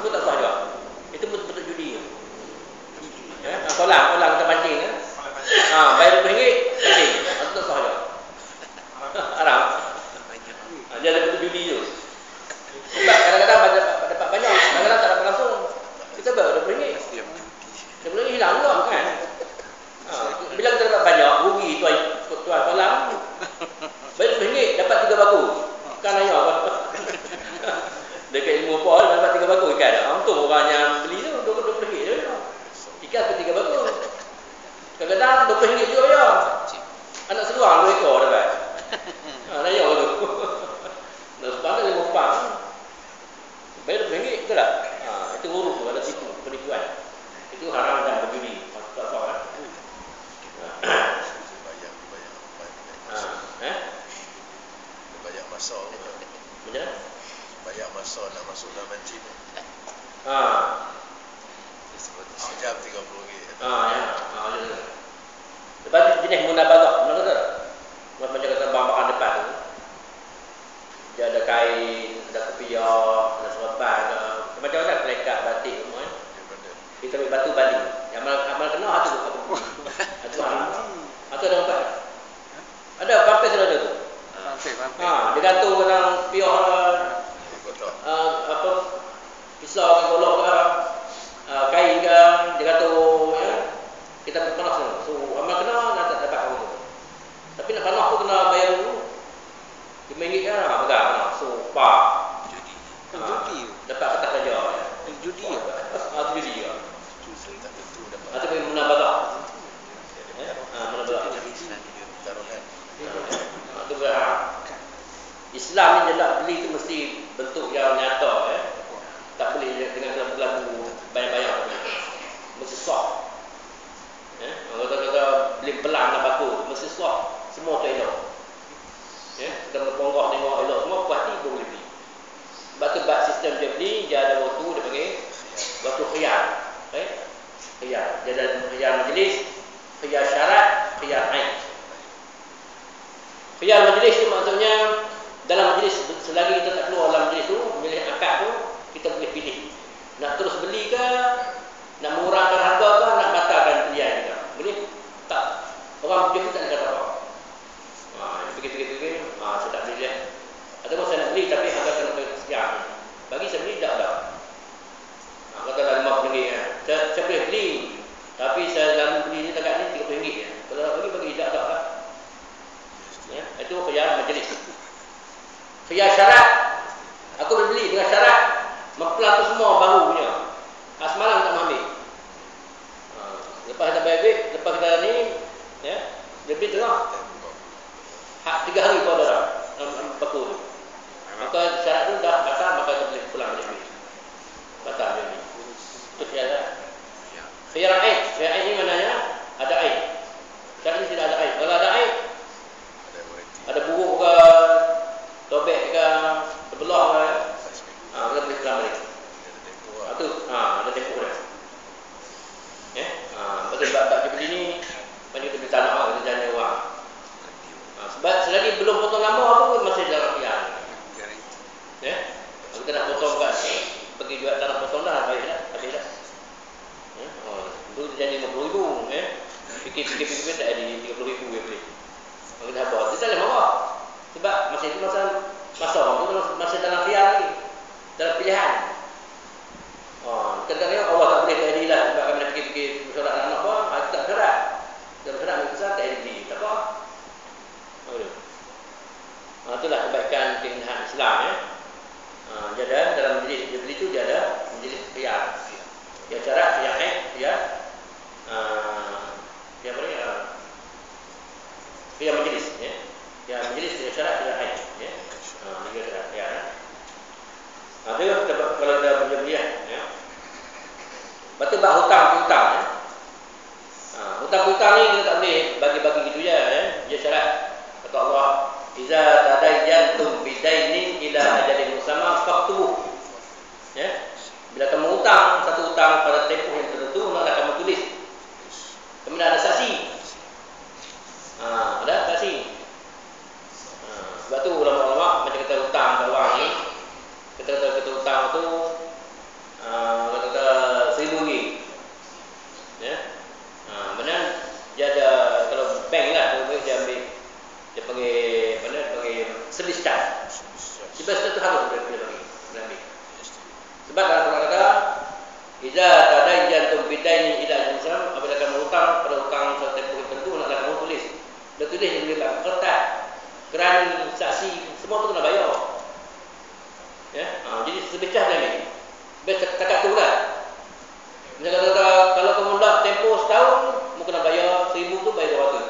Itu tak sah juga. Itu betul-betul judi. Ya, kolam kita pancing kan. Bayar RM2 pancing. Itu tak sah juga. Haram. Dia ada betul judi tu. Sebab kadang-kadang dapat banyak, kadang-kadang tak dapat langsung. Kita bayar RM2. RM2 hilang juga kan. Bila kita dapat banyak, rugi tuan kolam. Bayar RM2 dapat 3 baku. Kan ayah apa? Dekat ilmu apa dapat 3 baku ikan. Untung orang yang beli tu RM20 je. Ikan tu 3 baku. Kadang-kadang RM20 juga ya. Anak seluar 2 ekor dapat. Ayah tu. Nah, sebab ada 5 pang. Bayar RM20 betul tak? Itu huruf tu ada tipu, penipuan. Itu haram dan berjudi. Tak sah kan? Banyak masa. Macam mana? Banyak masa nak masuk dalam masjid. Sejam RM30. Ya. Lepas tu jenis munabazah. Mana kata? Macam kata bang-bang depan tu. Dia ada kain, ada kopiah, ada serban, macam-macam pelekat, batik semua kan. Kita ambil batu banding. Yang amal kena hatu tu. Hatu haram. Hatu ada empat. Ada pampis ada tu. Dia gantung dalam piah apa pisau ke golok ke kain ke dia gantung ya. Kita panas tu. So amal kena nak dapat apa tu. Tapi nak panas tu kena bayar dulu. RM5 kan pegang panas. So judi. Dapat kertas saja. Judi ya. Judi ya. Atau bagi munabazah. Munabazah. Itu Islam ni jelas beli tu mesti bentuk yang nyata ya. Tak boleh dengan berlaku bayang-bayang. Mesti sah. Ya, kalau kata beli pelan nak baku, mesti sah. Semua tu elok. Ya, kita berponggok tengok elok semua puas hati boleh beli. Sebab tu bab sistem dia beli, dia ada waktu dia panggil waktu khiyar. Khiyar. Dia ada khiyar majlis, khiyar syarat, khiyar ain. Khiyar majlis tu maksudnya dalam majlis selagi kita tak keluar dalam majlis tu, memilih akad tu, kita boleh pilih Nak terus beli ke, nak mengurangkan harga ke, nak batalkan pilihan kita. Boleh? Tak. Orang jual tak kata apa. Fikir-fikir, saya tak beli dia. Ataupun saya nak beli tapi harga kena sekian. Bagi saya beli tak ada. Katalah RM50 ya. Saya boleh beli, tapi saya lalu beli ni dekat ni RM30 ya. Kalau nak bagi tak ada lah. Ya, itu khiyar majlis. Khiyar syarat. Aku boleh beli dengan syarat mempelatu semua baru punya. Semalam tak ambil. Lepas kita bayar, lepas kita ni, ya, lebih tengah. Hak 3 hari pun ada beku. Maka syarat tu dah batal, maka kita boleh pulang balik. Batal jadi. Itu khiyar. Khiyar aid. Khiyar aid ni maknanya ada aid. Syarat ni tidak ada aid. Kalau ada aid, ada buruk ke, tobek ke, terbelah ke, kita boleh pulang balik. Itu ada tempoh dah. Betul sebab tak beli ni, macam kita beli tanah, kita jana wang. Sebab selagi belum potong lama tu masih dalam khiyar. Kita nak potong kat pergi jual tanah potong dah, baik dah, habis dah. Itu jadi RM50,000, fikir-fikir tak ada RM30,000 dia beli. Maka dah apa? Dia tak boleh marah. Sebab masa itu masa dalam khiyar ni, dalam pilihan. Kadang-kadang Allah tak boleh tak lah sebab kami nak fikir-fikir bersorak anak apa, kita tak bersorak. Kita bersorak ambil besar, tak adil. Tak apa. Itulah kebaikan keindahan Islam ya. Jadi dalam majlis dia beli tu dia ada majlis khiyar. Ya syarat, ya haid, ya apa ni? Ya majlis ya. Ya majlis dia syarat, ya haid ya. Tiga syarat ya. Ada kalau ada berjamiah ya. Betul bab hutang piutang ya. Hutang piutang ni kita tak boleh bagi-bagi gitu je ya. Dia syarat kata Allah, "Iza tadayyantum bidainin ila ajalin musamma faktubuh." Ya. Bila kamu hutang satu hutang pada tempoh yang tertentu, maka kamu tulis. Kemudian ada saksi. Ada saksi. Sebab tu ulama-ulama macam kita hutang ke orang ni, kita hutang tu kata RM1,000. Ya. Benar dia ada kalau bank lah dia ambil dia panggil mana panggil service charge. Service charge tu harus dia ambil. Sebab dalam Quran kata iza tadayyantum bidainin ila ajalin musamma, apabila kamu hutang pada hutang satu tempoh tertentu hendaklah kamu tulis. Dia tulis di belakang kertas, kerani, saksi, semua tu kena bayar. Ya, jadi service charge dia ambil. Setakat tu lah. Macam kata kalau kamu nak tempoh setahun, kamu kena bayar RM1,000 tu bayar RM200.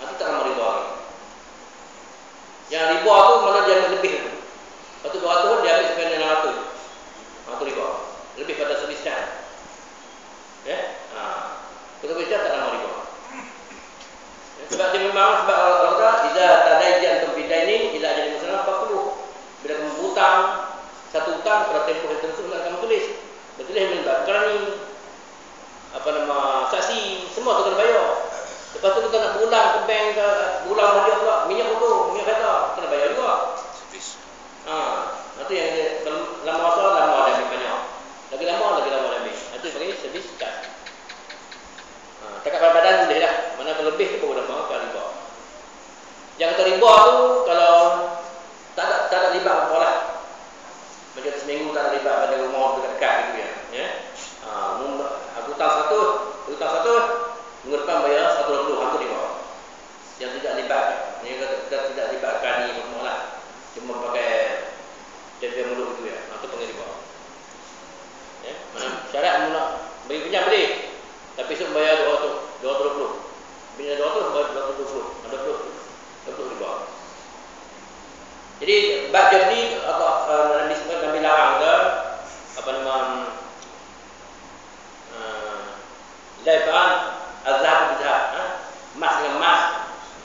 Itu tak nama riba lagi. Yang riba tu mana dia ambil lebih tu. Lepas tu RM200 dia ambil sebenarnya RM600. Itu riba. Lebih pada servis charge. Ya? Servis charge tak nama riba. Sebab dia memang sebab Allah kata iza tadayyantum bidainin ila ajalin musamma faqulu. Bila kamu hutang satu hutang pada tempoh yang tertentu kamu tulis. Betul melibatkan apa nama saksi, semua tu kena bayar. Lepas tu kita nak berulang ke bank ke, berulang balik pula minyak motor, minyak kereta kena bayar juga. Itu yang dia, kalau lama masa lama ada ambil banyak. Lagi lama dia ambil. Itu panggil servis charge. Takat badan boleh lah. Mana kalau lebih tu baru nama ke riba. Yang kata riba tu kalau tak ada riba apa lah. Macam seminggu tak ada riba pada rumah tu dekat gitu ya. Aku hutang 100, minggu depan bayar 120, itu riba. Yang tidak libat, kita tidak libatkan ni semua lah. Cuma pakai jaga mulut itu ya. Itu panggil riba. Ya, mana syarat mula bagi pinjam boleh. Tapi esok bayar 220. Bila 200 bayar 220. Ada 20 riba. Jadi bab jadi Nabi sebut Nabi larang ke apa nama laifan azhab bizhab, emas dengan emas,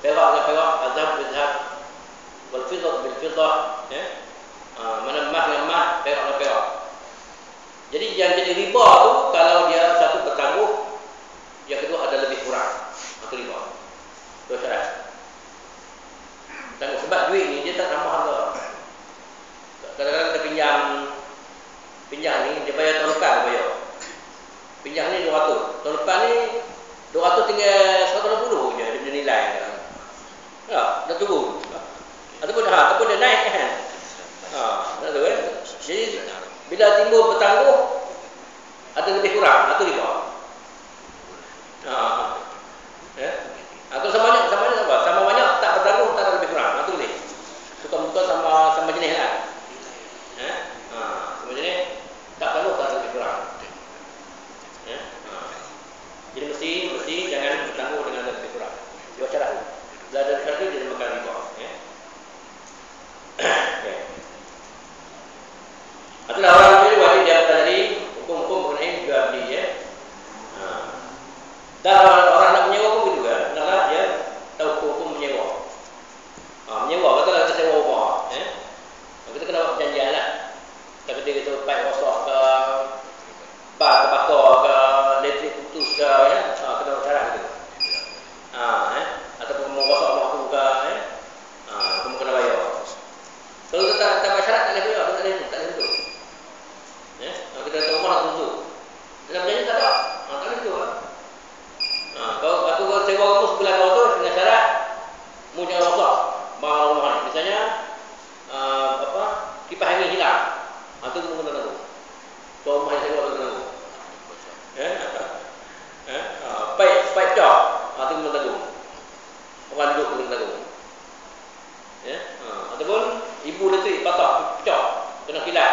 perak dengan perak, azhab bizhab, wal fiddah bil fiddah, ya. Mana emas dengan emas, perak dengan perak. Jadi yang jadi riba tu kalau dia satu bertangguh, yang kedua ada lebih kurang, itu riba. Itu syarat. Sebab duit ni dia tak tambah harga. Kadang-kadang kita pinjam ni dia bayar tahun pinjam ni 200. Tahun lepas ni 200 tinggal 180 je dia punya nilai. Ya, dah turun. Ataupun dah naik kan. Dah tu kan. Jadi bila timbul bertangguh ada lebih kurang atau riba. Atau sama banyak apa? Sama banyak tak bertangguh tak ada lebih kurang. Atau boleh. Bukan sama jenis lah. Sama jenis tak bertangguh tak ada lebih kurang. Jadi mesti jangan bertangguh dengan lebih kurang. Dua syarat tu. Bila ada syarat tu dia makan riba. Itulah orang beli wajib dia tadi hukum-hukum mengenai jual beli ya. Dan orang nak menyewa pun juga, hendaklah dia tahu hukum menyewa. Menyewa katalah kita sewa rumah, kita kena buat perjanjian lah. Kita itu pipe rosak ke, bar terbakar ke, elektrik putus ke, kena buat syarat gitu. Ataupun mau rosak rumah tu ke, kamu kena bayar. Kalau kita tak buat syarat tak boleh bayar, tak boleh tentu. Kita tahu rumah nak tentu. Dalam perjanjian tak ada, tak boleh tentu. Kalau aku sewa kamu sebelah kau tu dengan syarat mu jangan rosak barang rumah ni. Misalnya kipas angin hilang. Tu mu kena tangguh. Tuan rumah yang sewa tu kena tangguh. Pipe pecah. Tu kena tangguh. Orang duduk kena tangguh. Ataupun ibu elektrik patah pecah, kena kilat.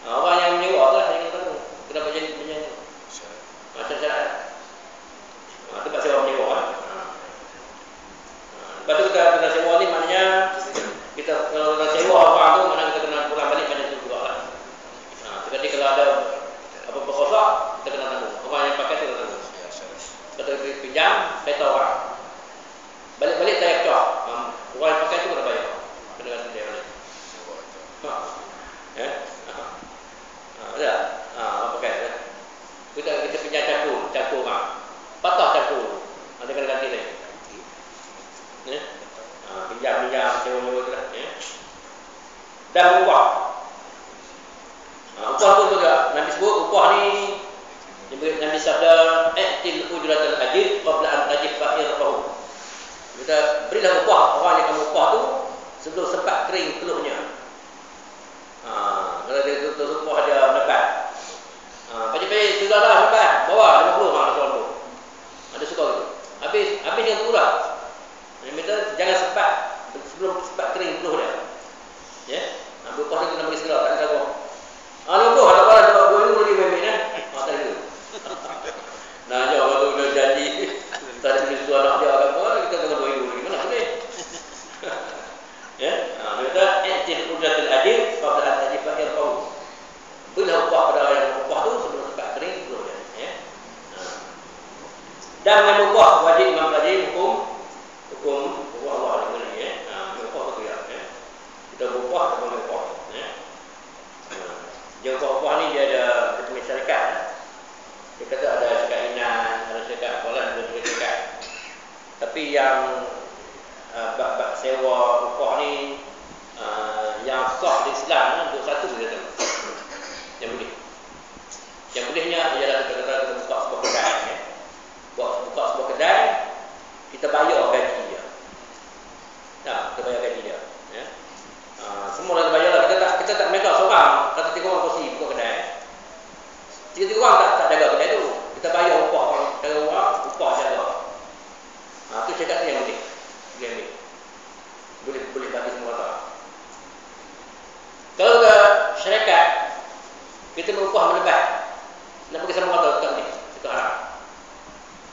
Orang yang menyewa tu lah yang kena tangguh. Kenapa jadi menyewa? Syarat-syarat. Tempat sewa menyewa. Lepas tu kita sewa ni maknanya kita kalau kita sewa orang tu mana kita kena pulang balik pada tu juga lah. Jadi kalau ada apa-apa rosak kita kena tangguh. Orang yang pakai tu kena tangguh. Kalau pinjam kereta orang. Balik-balik saya pecah. Orang yang pakai tu kena bayar. Kena ganti dia balik. Ada. Pakai. Kita pinjam cakur orang. Patah campur. Ada kena ganti ni. Pinjam sewa-sewa tu lah. Dan upah. Upah pun juga Nabi sebut upah ni Nabi sabda i'til ujratal ajir qabla an tajiffa irqahu. Kita berilah upah orang yang kamu upah tu sebelum sempat kering peluhnya. Kalau dia tutup upah dia melebat. Pagi-pagi sudah dah lepas bawa 50 soal tu. Ada suka gitu. Habis yang turah. Dia minta jangan sempat sebelum sempat kering peluh dia. Ya. Upah dia kena bagi segera tak ada sabar. 50 ada orang dapat 2 minggu lagi memang tak ada. Nah, jauh kalau dia janji tadi mesti anak dia apa kita kena 2 minggu lagi mana boleh. Ya. Minta i'til ujratul adil qabla an tajifa irqahu. Berilah upah pada orang yang upah tu sebelum sempat kering peluh dia. Ya. Dan mengubah wajib mempelajari hukum Allah dengan ini. Mengubah tu ya. Kita berubah atau mengubah. Dia ubah ni dia ada punya syarikat. Dia kata ada syarikat Inan, ada syarikat Apalan, ada syarikat. Tapi yang bab sewa upah ni yang sah di Islam untuk satu dia kata. Yang boleh. Yang bolehnya ialah kita buka sebuah kedai. Buka sebuah kedai, kita bayar gaji dia. Kita bayar gaji dia. Semua dah bayar lah. Kita tak mereka seorang. Kata 3 orang kursi buka kedai. 3 orang tak jaga kedai tu. Kita bayar upah orang. Jaga orang, upah jaga. Tu cakap tu yang boleh. Boleh bagi semua tak. Kalau ke syarikat, kita berupah melebat. Nak pergi sama kata tak ni. Itu haram.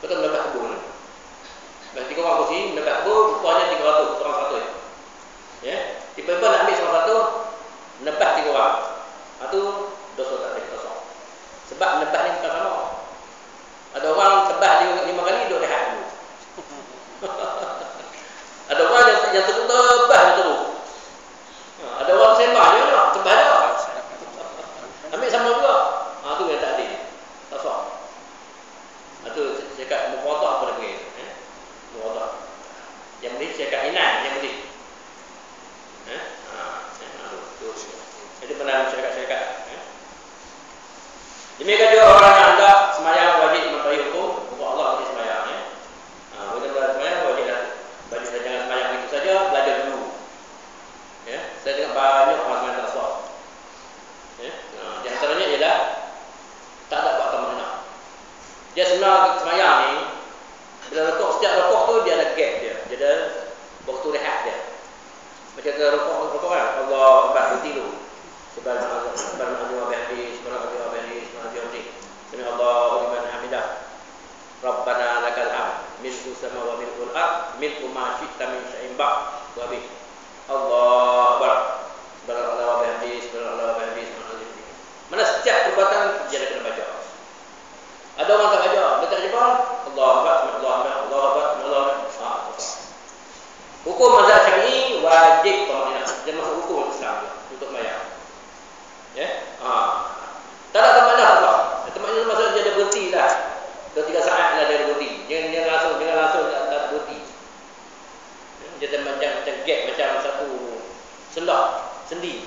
Kita melebat kebun. Dan 3 orang kursi melebat kebun, upahnya 300, orang 100. Ya. Tiba-tiba nak ambil salah satu, menebah 3 orang. Itu dosa tak boleh, dosa. Sebab menebah ni bukan sama. Ada orang tebah 5 kali, duduk rehat dulu. Ada orang yang tebah dia terus. Ada orang sembah dia nak tebah dia. Ambil sama juga. Itu yang tak adil. Tak sah. Itu cakap muqadah apa dia panggil. Muqadah. Yang boleh cakap Inan, yang boleh. Jadi pernah syarikat-syarikat. Demikian juga orang yang hendak sembahyang milku sama wa milkul ard milku ma syi'ta min syai'in ba'd wa bi Allahu akbar subhanallah wa bihamdihi subhanallah wa bihamdihi subhanallah. Mana setiap perbuatan dia kena baca. Ada orang tak baca, dia tak jumpa Allahu akbar Allahu akbar Allahu akbar Allahu akbar. Hukum mazhab Syafi'i wajib tamanina. Dia masuk hukum Islam untuk sembahyang. Ya? Tak ada tamanina apa? Tamanina maksudnya dia ada berhenti lah. 2-3 saat lah dia berhenti. Jangan langsung tak berhenti. Dia macam gap macam satu sendi.